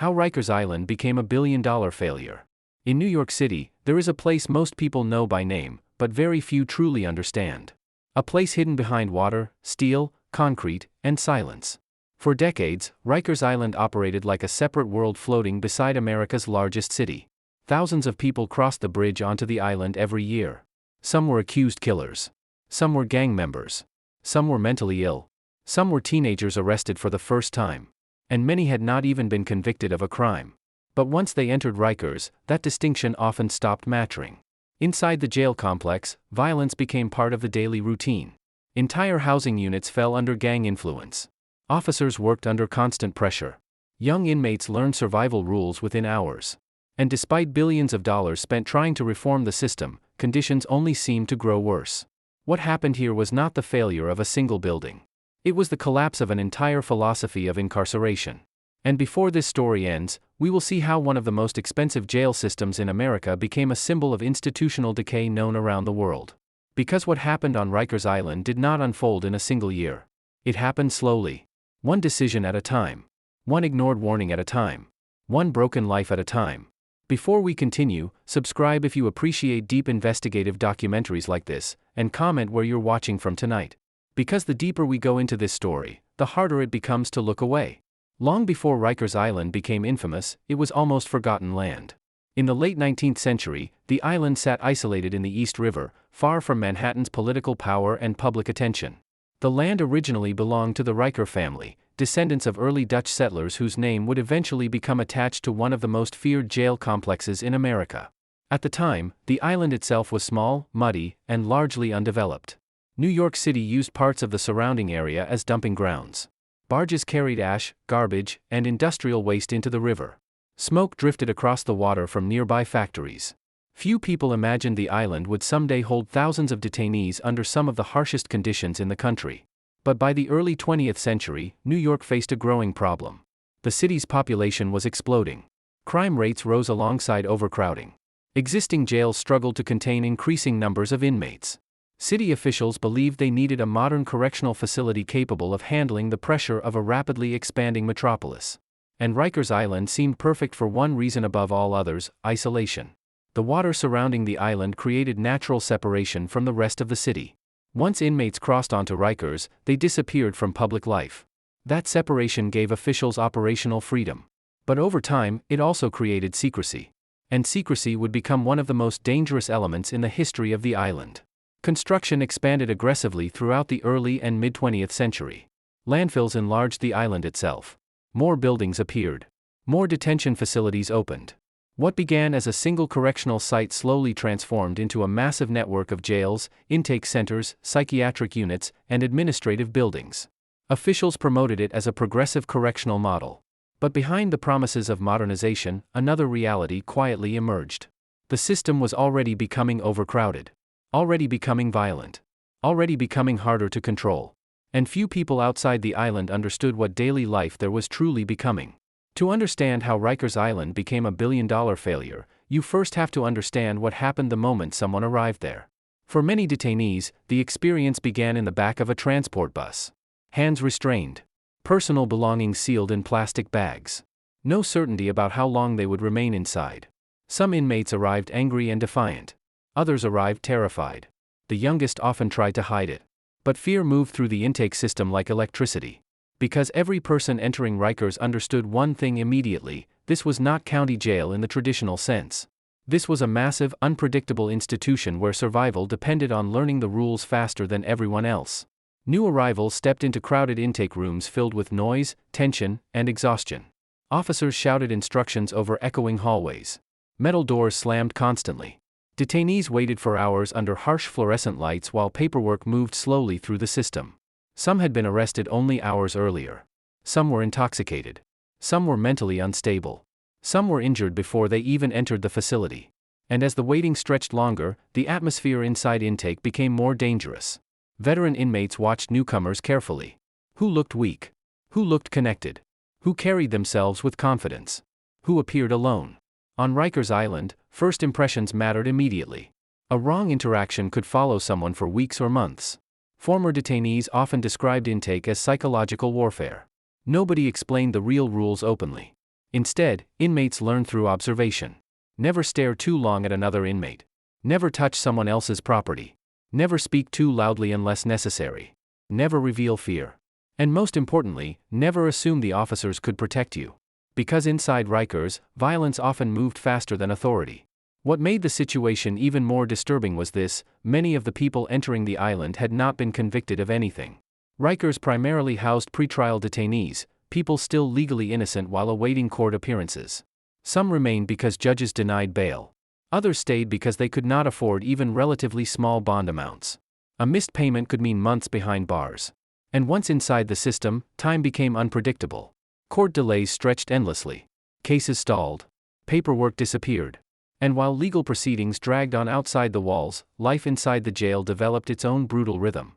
How Rikers Island became a billion-dollar failure. In New York City, there is a place most people know by name, but very few truly understand. A place hidden behind water, steel, concrete, and silence. For decades, Rikers Island operated like a separate world floating beside America's largest city. Thousands of people crossed the bridge onto the island every year. Some were accused killers. Some were gang members. Some were mentally ill. Some were teenagers arrested for the first time. And many had not even been convicted of a crime. But once they entered Rikers, that distinction often stopped mattering. Inside the jail complex, violence became part of the daily routine. Entire housing units fell under gang influence. Officers worked under constant pressure. Young inmates learned survival rules within hours. And despite billions of dollars spent trying to reform the system, conditions only seemed to grow worse. What happened here was not the failure of a single building. It was the collapse of an entire philosophy of incarceration. And before this story ends, we will see how one of the most expensive jail systems in America became a symbol of institutional decay known around the world. Because what happened on Rikers Island did not unfold in a single year. It happened slowly. One decision at a time. One ignored warning at a time. One broken life at a time. Before we continue, subscribe if you appreciate deep investigative documentaries like this, and comment where you're watching from tonight. Because the deeper we go into this story, the harder it becomes to look away. Long before Rikers Island became infamous, it was almost forgotten land. In the late 19th century, the island sat isolated in the East River, far from Manhattan's political power and public attention. The land originally belonged to the Riker family, descendants of early Dutch settlers whose name would eventually become attached to one of the most feared jail complexes in America. At the time, the island itself was small, muddy, and largely undeveloped. New York City used parts of the surrounding area as dumping grounds. Barges carried ash, garbage, and industrial waste into the river. Smoke drifted across the water from nearby factories. Few people imagined the island would someday hold thousands of detainees under some of the harshest conditions in the country. But by the early 20th century, New York faced a growing problem. The city's population was exploding. Crime rates rose alongside overcrowding. Existing jails struggled to contain increasing numbers of inmates. City officials believed they needed a modern correctional facility capable of handling the pressure of a rapidly expanding metropolis. And Rikers Island seemed perfect for one reason above all others: isolation. The water surrounding the island created natural separation from the rest of the city. Once inmates crossed onto Rikers, they disappeared from public life. That separation gave officials operational freedom. But over time, it also created secrecy. And secrecy would become one of the most dangerous elements in the history of the island. Construction expanded aggressively throughout the early and mid-20th century. Landfills enlarged the island itself. More buildings appeared. More detention facilities opened. What began as a single correctional site slowly transformed into a massive network of jails, intake centers, psychiatric units, and administrative buildings. Officials promoted it as a progressive correctional model. But behind the promises of modernization, another reality quietly emerged. The system was already becoming overcrowded. Already becoming violent. Already becoming harder to control. And few people outside the island understood what daily life there was truly becoming. To understand how Rikers Island became a billion-dollar failure, you first have to understand what happened the moment someone arrived there. For many detainees, the experience began in the back of a transport bus. Hands restrained. Personal belongings sealed in plastic bags. No certainty about how long they would remain inside. Some inmates arrived angry and defiant. Others arrived terrified. The youngest often tried to hide it. But fear moved through the intake system like electricity. Because every person entering Rikers understood one thing immediately: this was not county jail in the traditional sense. This was a massive, unpredictable institution where survival depended on learning the rules faster than everyone else. New arrivals stepped into crowded intake rooms filled with noise, tension, and exhaustion. Officers shouted instructions over echoing hallways. Metal doors slammed constantly. Detainees waited for hours under harsh fluorescent lights while paperwork moved slowly through the system. Some had been arrested only hours earlier. Some were intoxicated. Some were mentally unstable. Some were injured before they even entered the facility. And as the waiting stretched longer, the atmosphere inside intake became more dangerous. Veteran inmates watched newcomers carefully. Who looked weak? Who looked connected? Who carried themselves with confidence? Who appeared alone? On Rikers Island, first impressions mattered immediately. A wrong interaction could follow someone for weeks or months. Former detainees often described intake as psychological warfare. Nobody explained the real rules openly. Instead, inmates learn through observation. Never stare too long at another inmate. Never touch someone else's property. Never speak too loudly unless necessary. Never reveal fear. And most importantly, never assume the officers could protect you. Because inside Rikers, violence often moved faster than authority. What made the situation even more disturbing was this: many of the people entering the island had not been convicted of anything. Rikers primarily housed pretrial detainees, people still legally innocent while awaiting court appearances. Some remained because judges denied bail. Others stayed because they could not afford even relatively small bond amounts. A missed payment could mean months behind bars. And once inside the system, time became unpredictable. Court delays stretched endlessly. Cases stalled. Paperwork disappeared. And while legal proceedings dragged on outside the walls, life inside the jail developed its own brutal rhythm.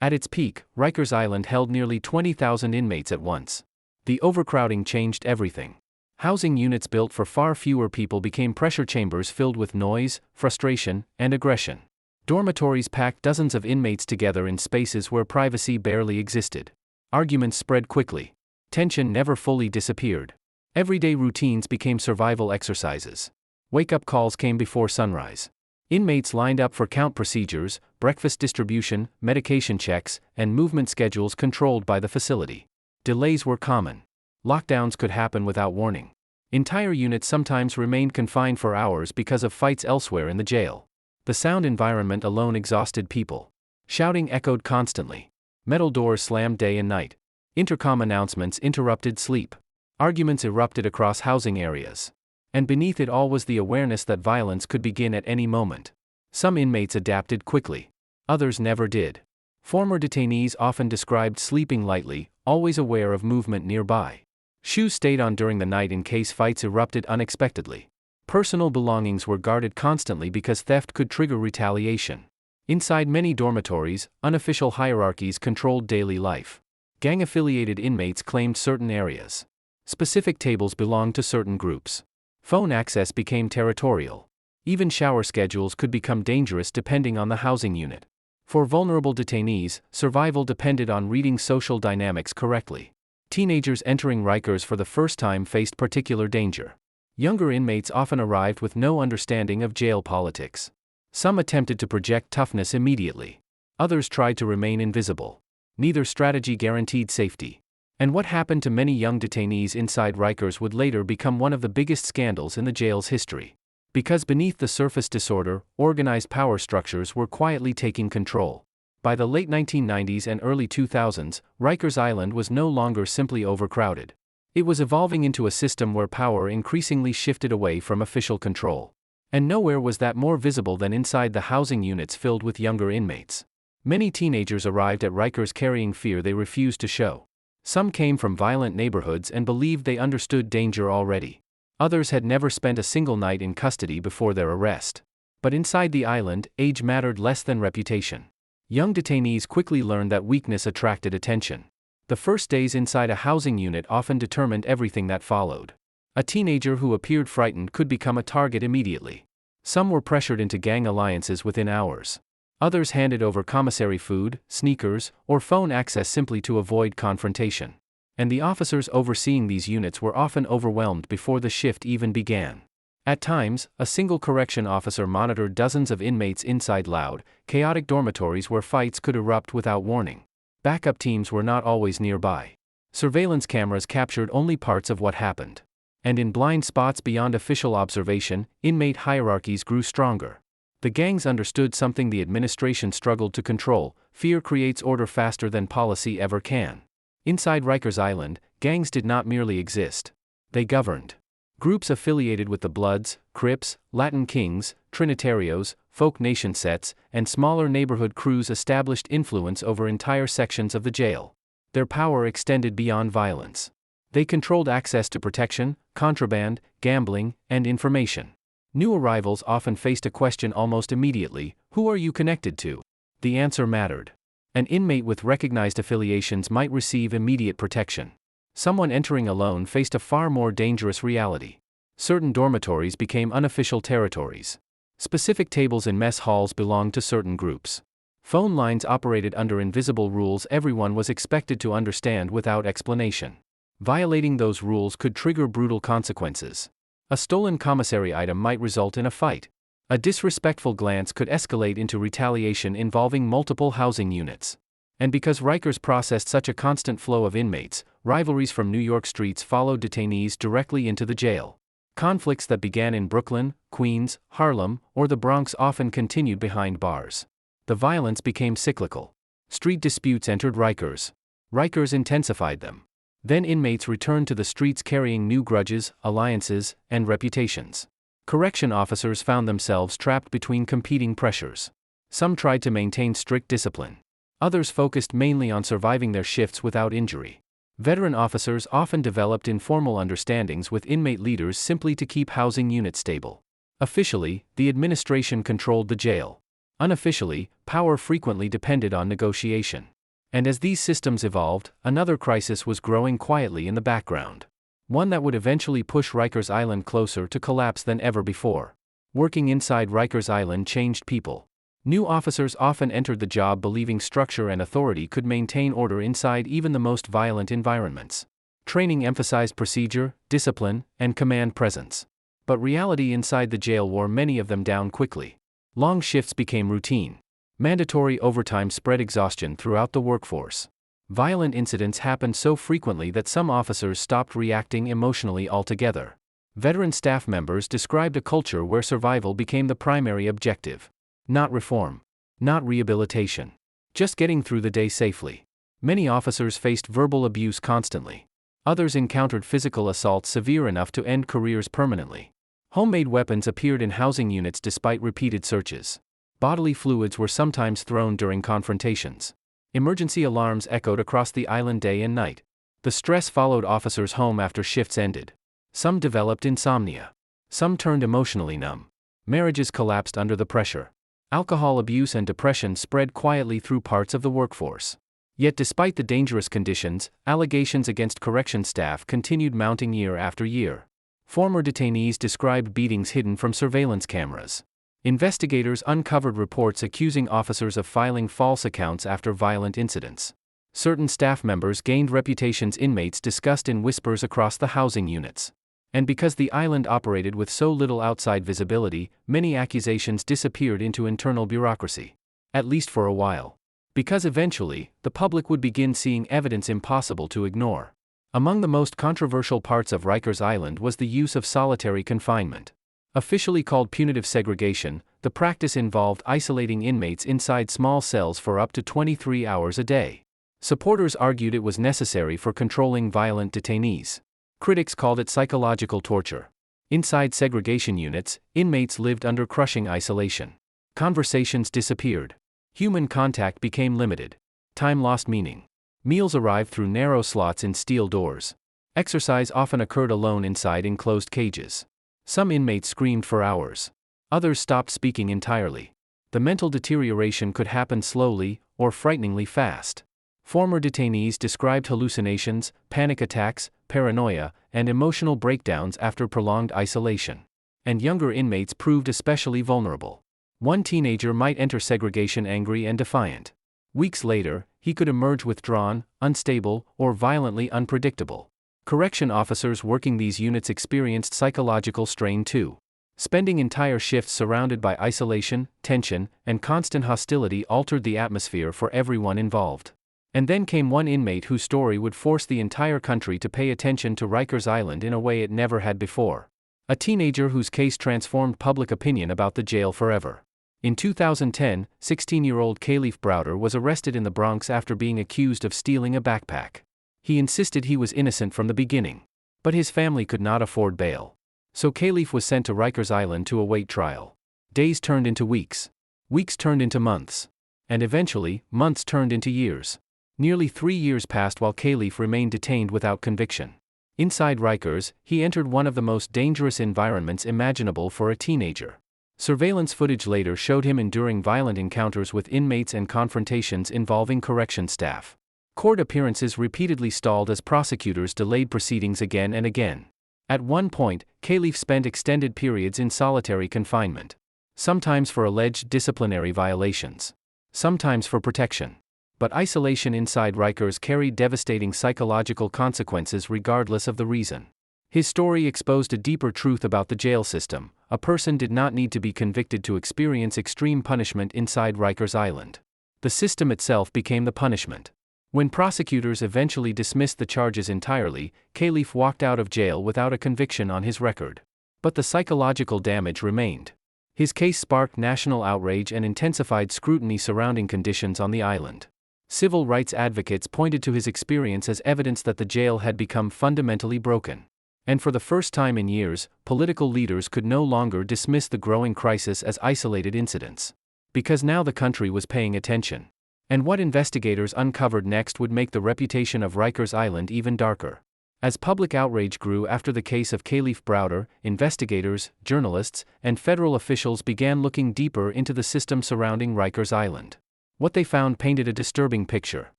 At its peak, Rikers Island held nearly 20,000 inmates at once. The overcrowding changed everything. Housing units built for far fewer people became pressure chambers filled with noise, frustration, and aggression. Dormitories packed dozens of inmates together in spaces where privacy barely existed. Arguments spread quickly. Tension never fully disappeared. Everyday routines became survival exercises. Wake-up calls came before sunrise. Inmates lined up for count procedures, breakfast distribution, medication checks, and movement schedules controlled by the facility. Delays were common. Lockdowns could happen without warning. Entire units sometimes remained confined for hours because of fights elsewhere in the jail. The sound environment alone exhausted people. Shouting echoed constantly. Metal doors slammed day and night. Intercom announcements interrupted sleep. Arguments erupted across housing areas. And beneath it all was the awareness that violence could begin at any moment. Some inmates adapted quickly. Others never did. Former detainees often described sleeping lightly, always aware of movement nearby. Shoes stayed on during the night in case fights erupted unexpectedly. Personal belongings were guarded constantly because theft could trigger retaliation. Inside many dormitories, unofficial hierarchies controlled daily life. Gang-affiliated inmates claimed certain areas. Specific tables belonged to certain groups. Phone access became territorial. Even shower schedules could become dangerous depending on the housing unit. For vulnerable detainees, survival depended on reading social dynamics correctly. Teenagers entering Rikers for the first time faced particular danger. Younger inmates often arrived with no understanding of jail politics. Some attempted to project toughness immediately. Others tried to remain invisible. Neither strategy guaranteed safety. And what happened to many young detainees inside Rikers would later become one of the biggest scandals in the jail's history. Because beneath the surface disorder, organized power structures were quietly taking control. By the late 1990s and early 2000s, Rikers Island was no longer simply overcrowded. It was evolving into a system where power increasingly shifted away from official control. And nowhere was that more visible than inside the housing units filled with younger inmates. Many teenagers arrived at Rikers carrying fear they refused to show. Some came from violent neighborhoods and believed they understood danger already. Others had never spent a single night in custody before their arrest. But inside the island, age mattered less than reputation. Young detainees quickly learned that weakness attracted attention. The first days inside a housing unit often determined everything that followed. A teenager who appeared frightened could become a target immediately. Some were pressured into gang alliances within hours. Others handed over commissary food, sneakers, or phone access simply to avoid confrontation. And the officers overseeing these units were often overwhelmed before the shift even began. At times, a single correction officer monitored dozens of inmates inside loud, chaotic dormitories where fights could erupt without warning. Backup teams were not always nearby. Surveillance cameras captured only parts of what happened. And in blind spots beyond official observation, inmate hierarchies grew stronger. The gangs understood something the administration struggled to control: fear creates order faster than policy ever can. Inside Rikers Island, gangs did not merely exist. They governed. Groups affiliated with the Bloods, Crips, Latin Kings, Trinitarios, Folk Nation sets, and smaller neighborhood crews established influence over entire sections of the jail. Their power extended beyond violence. They controlled access to protection, contraband, gambling, and information. New arrivals often faced a question almost immediately: who are you connected to? The answer mattered. An inmate with recognized affiliations might receive immediate protection. Someone entering alone faced a far more dangerous reality. Certain dormitories became unofficial territories. Specific tables in mess halls belonged to certain groups. Phone lines operated under invisible rules everyone was expected to understand without explanation. Violating those rules could trigger brutal consequences. A stolen commissary item might result in a fight. A disrespectful glance could escalate into retaliation involving multiple housing units. And because Rikers processed such a constant flow of inmates, rivalries from New York streets followed detainees directly into the jail. Conflicts that began in Brooklyn, Queens, Harlem, or the Bronx often continued behind bars. The violence became cyclical. Street disputes entered Rikers. Rikers intensified them. Then inmates returned to the streets carrying new grudges, alliances, and reputations. Correction officers found themselves trapped between competing pressures. Some tried to maintain strict discipline. Others focused mainly on surviving their shifts without injury. Veteran officers often developed informal understandings with inmate leaders simply to keep housing units stable. Officially, the administration controlled the jail. Unofficially, power frequently depended on negotiation. And as these systems evolved, another crisis was growing quietly in the background. One that would eventually push Rikers Island closer to collapse than ever before. Working inside Rikers Island changed people. New officers often entered the job believing structure and authority could maintain order inside even the most violent environments. Training emphasized procedure, discipline, and command presence. But reality inside the jail wore many of them down quickly. Long shifts became routine. Mandatory overtime spread exhaustion throughout the workforce. Violent incidents happened so frequently that some officers stopped reacting emotionally altogether. Veteran staff members described a culture where survival became the primary objective. Not reform. Not rehabilitation. Just getting through the day safely. Many officers faced verbal abuse constantly. Others encountered physical assaults severe enough to end careers permanently. Homemade weapons appeared in housing units despite repeated searches. Bodily fluids were sometimes thrown during confrontations. Emergency alarms echoed across the island day and night. The stress followed officers home after shifts ended. Some developed insomnia. Some turned emotionally numb. Marriages collapsed under the pressure. Alcohol abuse and depression spread quietly through parts of the workforce. Yet despite the dangerous conditions, allegations against correction staff continued mounting year after year. Former detainees described beatings hidden from surveillance cameras. Investigators uncovered reports accusing officers of filing false accounts after violent incidents. Certain staff members gained reputations inmates discussed in whispers across the housing units. And because the island operated with so little outside visibility, many accusations disappeared into internal bureaucracy. At least for a while. Because eventually, the public would begin seeing evidence impossible to ignore. Among the most controversial parts of Rikers Island was the use of solitary confinement. Officially called punitive segregation, the practice involved isolating inmates inside small cells for up to 23 hours a day. Supporters argued it was necessary for controlling violent detainees. Critics called it psychological torture. Inside segregation units, inmates lived under crushing isolation. Conversations disappeared. Human contact became limited. Time lost meaning. Meals arrived through narrow slots in steel doors. Exercise often occurred alone inside enclosed cages. Some inmates screamed for hours. Others stopped speaking entirely. The mental deterioration could happen slowly, or frighteningly fast. Former detainees described hallucinations, panic attacks, paranoia, and emotional breakdowns after prolonged isolation. And younger inmates proved especially vulnerable. One teenager might enter segregation angry and defiant. Weeks later, he could emerge withdrawn, unstable, or violently unpredictable. Correction officers working these units experienced psychological strain too. Spending entire shifts surrounded by isolation, tension, and constant hostility altered the atmosphere for everyone involved. And then came one inmate whose story would force the entire country to pay attention to Rikers Island in a way it never had before. A teenager whose case transformed public opinion about the jail forever. In 2010, 16-year-old Kalief Browder was arrested in the Bronx after being accused of stealing a backpack. He insisted he was innocent from the beginning. But his family could not afford bail. So Kalief was sent to Rikers Island to await trial. Days turned into weeks. Weeks turned into months. And eventually, months turned into years. Nearly 3 years passed while Kalief remained detained without conviction. Inside Rikers, he entered one of the most dangerous environments imaginable for a teenager. Surveillance footage later showed him enduring violent encounters with inmates and confrontations involving correction staff. Court appearances repeatedly stalled as prosecutors delayed proceedings again and again. At one point, Kalief spent extended periods in solitary confinement. Sometimes for alleged disciplinary violations. Sometimes for protection. But isolation inside Rikers carried devastating psychological consequences regardless of the reason. His story exposed a deeper truth about the jail system. A person did not need to be convicted to experience extreme punishment inside Rikers Island. The system itself became the punishment. When prosecutors eventually dismissed the charges entirely, Kalief walked out of jail without a conviction on his record. But the psychological damage remained. His case sparked national outrage and intensified scrutiny surrounding conditions on the island. Civil rights advocates pointed to his experience as evidence that the jail had become fundamentally broken. And for the first time in years, political leaders could no longer dismiss the growing crisis as isolated incidents. Because now the country was paying attention. And what investigators uncovered next would make the reputation of Rikers Island even darker. As public outrage grew after the case of Kalief Browder, investigators, journalists, and federal officials began looking deeper into the system surrounding Rikers Island. What they found painted a disturbing picture.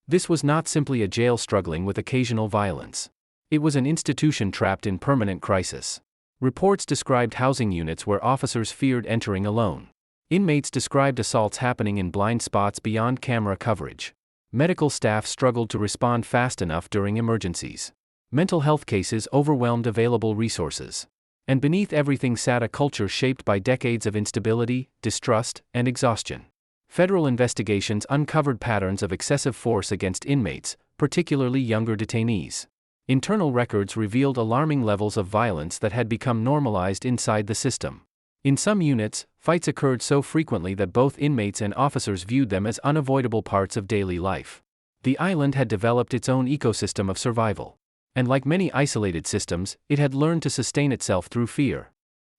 This was not simply a jail struggling with occasional violence. It was an institution trapped in permanent crisis. Reports described housing units where officers feared entering alone. Inmates described assaults happening in blind spots beyond camera coverage. Medical staff struggled to respond fast enough during emergencies. Mental health cases overwhelmed available resources. And beneath everything sat a culture shaped by decades of instability, distrust, and exhaustion. Federal investigations uncovered patterns of excessive force against inmates, particularly younger detainees. Internal records revealed alarming levels of violence that had become normalized inside the system. In some units, fights occurred so frequently that both inmates and officers viewed them as unavoidable parts of daily life. The island had developed its own ecosystem of survival. And like many isolated systems, it had learned to sustain itself through fear.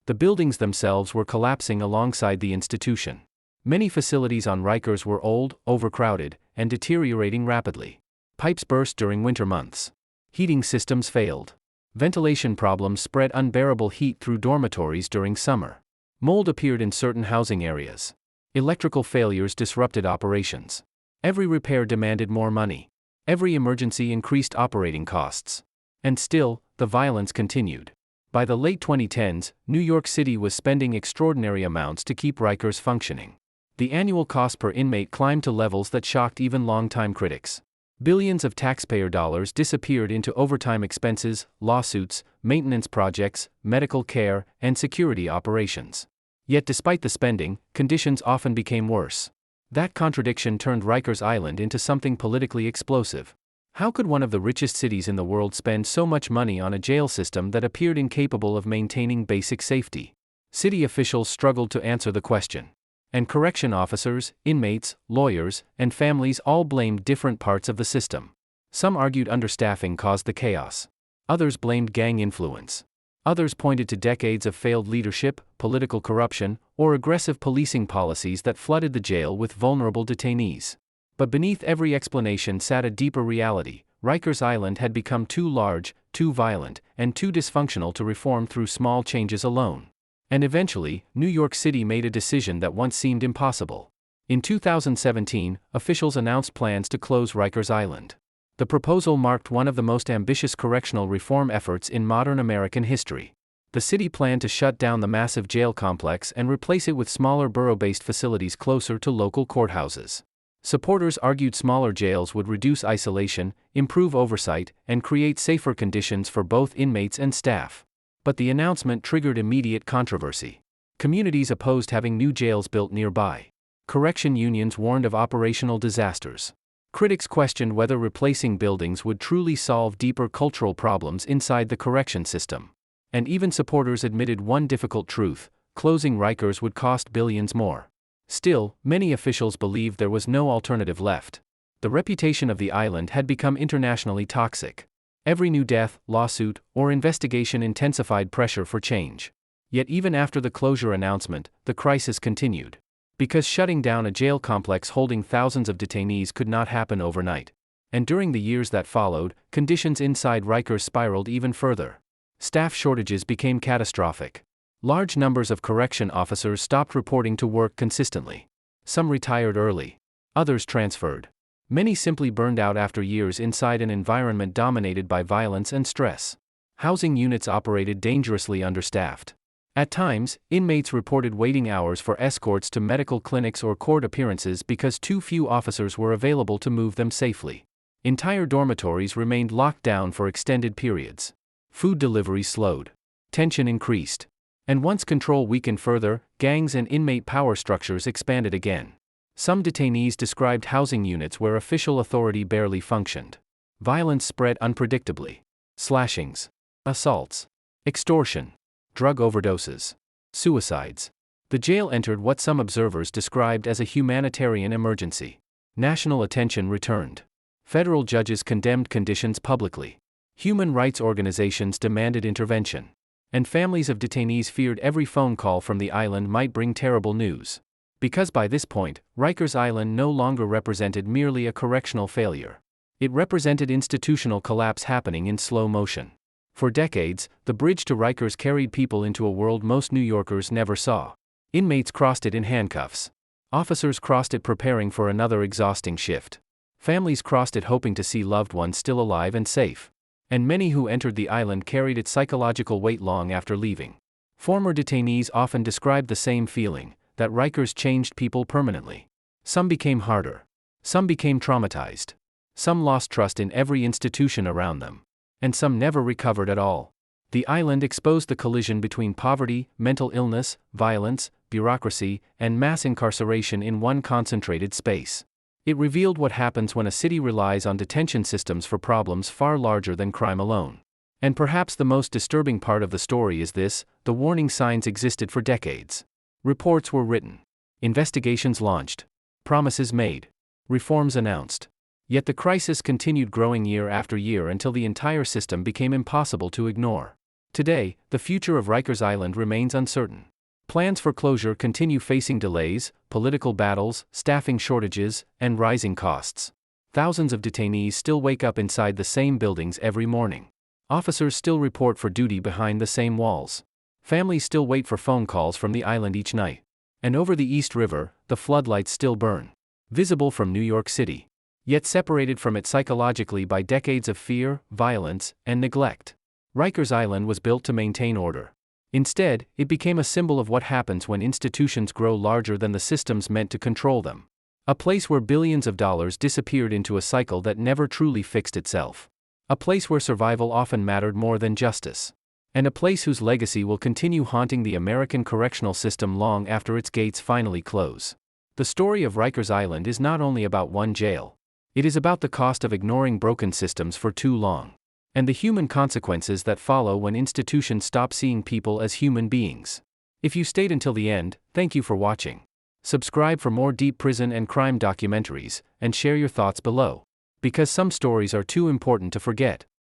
The buildings themselves were collapsing alongside the institution. Many facilities on Rikers were old, overcrowded, and deteriorating rapidly. Pipes burst during winter months. Heating systems failed. Ventilation problems spread unbearable heat through dormitories during summer. Mold appeared in certain housing areas. Electrical failures disrupted operations. Every repair demanded more money. Every emergency increased operating costs. And still, the violence continued. By the late 2010s, New York City was spending extraordinary amounts to keep Rikers functioning. The annual cost per inmate climbed to levels that shocked even longtime critics. Billions of taxpayer dollars disappeared into overtime expenses, lawsuits, maintenance projects, medical care, and security operations. Yet despite the spending, conditions often became worse. That contradiction turned Rikers Island into something politically explosive. How could one of the richest cities in the world spend so much money on a jail system that appeared incapable of maintaining basic safety? City officials struggled to answer the question. And correction officers, inmates, lawyers, and families all blamed different parts of the system. Some argued understaffing caused the chaos. Others blamed gang influence. Others pointed to decades of failed leadership, political corruption, or aggressive policing policies that flooded the jail with vulnerable detainees. But beneath every explanation sat a deeper reality. Rikers Island had become too large, too violent, and too dysfunctional to reform through small changes alone. And eventually, New York City made a decision that once seemed impossible. In 2017, officials announced plans to close Rikers Island. The proposal marked one of the most ambitious correctional reform efforts in modern American history. The city planned to shut down the massive jail complex and replace it with smaller borough-based facilities closer to local courthouses. Supporters argued smaller jails would reduce isolation, improve oversight, and create safer conditions for both inmates and staff. But the announcement triggered immediate controversy. Communities opposed having new jails built nearby. Correction unions warned of operational disasters. Critics questioned whether replacing buildings would truly solve deeper cultural problems inside the correction system. And even supporters admitted one difficult truth: closing Rikers would cost billions more. Still, many officials believed there was no alternative left. The reputation of the island had become internationally toxic. Every new death, lawsuit, or investigation intensified pressure for change. Yet even after the closure announcement, the crisis continued. Because shutting down a jail complex holding thousands of detainees could not happen overnight. And during the years that followed, conditions inside Rikers spiraled even further. Staff shortages became catastrophic. Large numbers of correction officers stopped reporting to work consistently. Some retired early. Others transferred. Many simply burned out after years inside an environment dominated by violence and stress. Housing units operated dangerously understaffed. At times, inmates reported waiting hours for escorts to medical clinics or court appearances because too few officers were available to move them safely. Entire dormitories remained locked down for extended periods. Food delivery slowed. Tension increased. And once control weakened further, gangs and inmate power structures expanded again. Some detainees described housing units where official authority barely functioned. Violence spread unpredictably. Slashings, assaults, extortion, drug overdoses, suicides. The jail entered what some observers described as a humanitarian emergency. National attention returned. Federal judges condemned conditions publicly. Human rights organizations demanded intervention. And families of detainees feared every phone call from the island might bring terrible news. Because by this point, Rikers Island no longer represented merely a correctional failure. It represented institutional collapse happening in slow motion. For decades, the bridge to Rikers carried people into a world most New Yorkers never saw. Inmates crossed it in handcuffs. Officers crossed it preparing for another exhausting shift. Families crossed it hoping to see loved ones still alive and safe. And many who entered the island carried its psychological weight long after leaving. Former detainees often described the same feeling, that Rikers changed people permanently. Some became harder. Some became traumatized. Some lost trust in every institution around them. And some never recovered at all. The island exposed the collision between poverty, mental illness, violence, bureaucracy, and mass incarceration in one concentrated space. It revealed what happens when a city relies on detention systems for problems far larger than crime alone. And perhaps the most disturbing part of the story is this: the warning signs existed for decades. Reports were written. Investigations launched. Promises made. Reforms announced. Yet the crisis continued growing year after year until the entire system became impossible to ignore. Today, the future of Rikers Island remains uncertain. Plans for closure continue facing delays, political battles, staffing shortages, and rising costs. Thousands of detainees still wake up inside the same buildings every morning. Officers still report for duty behind the same walls. Families still wait for phone calls from the island each night. And over the East River, the floodlights still burn. Visible from New York City. Yet separated from it psychologically by decades of fear, violence, and neglect. Rikers Island was built to maintain order. Instead, it became a symbol of what happens when institutions grow larger than the systems meant to control them. A place where billions of dollars disappeared into a cycle that never truly fixed itself. A place where survival often mattered more than justice. And a place whose legacy will continue haunting the American correctional system long after its gates finally close. The story of Rikers Island is not only about one jail. It is about the cost of ignoring broken systems for too long. And the human consequences that follow when institutions stop seeing people as human beings. If you stayed until the end, thank you for watching. Subscribe for more deep prison and crime documentaries, and share your thoughts below. Because some stories are too important to forget.